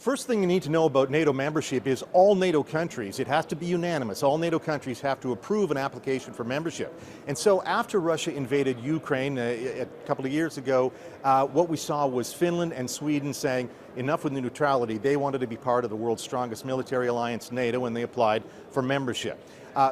First thing you need to know about NATO membership is all NATO countries, it has to be unanimous, all NATO countries have to approve an application for membership. And so after Russia invaded Ukraine a couple of years ago, what we saw was Finland and Sweden saying enough with the neutrality. They wanted to be part of the world's strongest military alliance, NATO, and they applied for membership.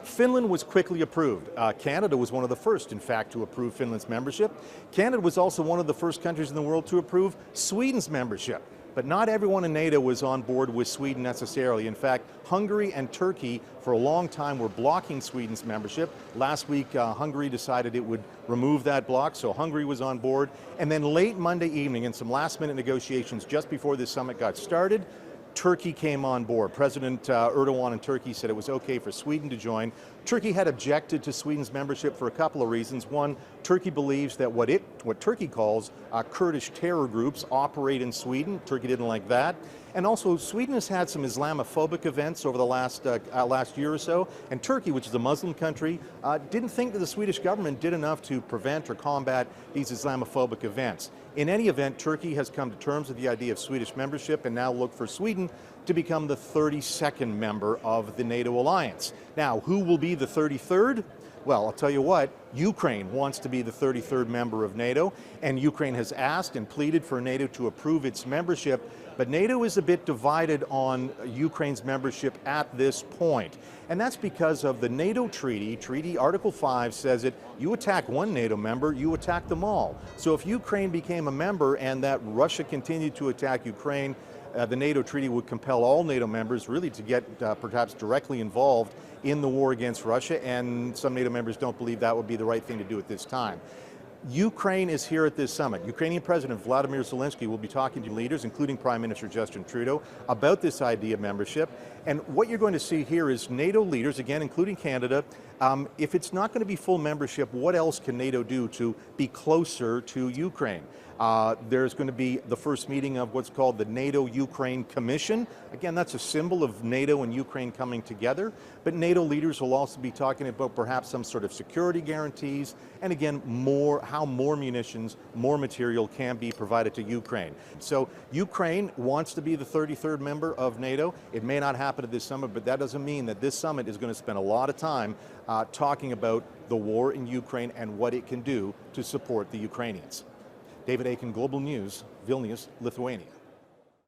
Finland was quickly approved. Canada was one of the first, in fact, to approve Finland's membership. Canada was also one of the first countries in the world to approve Sweden's membership. But not everyone in NATO was on board with Sweden necessarily. In fact, Hungary and Turkey for a long time were blocking Sweden's membership. Last week, Hungary decided it would remove that block, so Hungary was on board. And then late Monday evening, in some last-minute negotiations just before this summit got started, Turkey came on board. President Erdogan in Turkey said it was okay for Sweden to join. Turkey had objected to Sweden's membership for a couple of reasons. One, Turkey believes that what Turkey calls Kurdish terror groups operate in Sweden. Turkey didn't like that. And also, Sweden has had some Islamophobic events over the last year or so, and Turkey, which is a Muslim country, didn't think that the Swedish government did enough to prevent or combat these Islamophobic events. In any event, Turkey has come to terms with the idea of Swedish membership and now look for Sweden to become the 32nd member of the NATO alliance. Now, who will be the 33rd? Well, I'll tell you what, Ukraine wants to be the 33rd member of NATO, and Ukraine has asked and pleaded for NATO to approve its membership, but NATO is a bit divided on Ukraine's membership at this point. And that's because of the NATO Treaty Article 5 says that you attack one NATO member, you attack them all. So if Ukraine became a member and that Russia continued to attack Ukraine, the NATO treaty would compel all NATO members really to get perhaps directly involved in the war against Russia, and some NATO members don't believe that would be the right thing to do at this time. Ukraine is here at this summit. Ukrainian President Vladimir Zelensky will be talking to leaders, including Prime Minister Justin Trudeau, about this idea of membership. And what you're going to see here is NATO leaders, again, including Canada. If it's not going to be full membership, what else can NATO do to be closer to Ukraine? There's going to be the first meeting of what's called the NATO-Ukraine Commission. Again, that's a symbol of NATO and Ukraine coming together. But NATO leaders will also be talking about perhaps some sort of security guarantees, and again, how more munitions, more material can be provided to Ukraine. So Ukraine wants to be the 33rd member of NATO. It may not happen at this summit, but that doesn't mean that this summit is going to spend a lot of time talking about the war in Ukraine and what it can do to support the Ukrainians. David Aiken, Global News, Vilnius, Lithuania.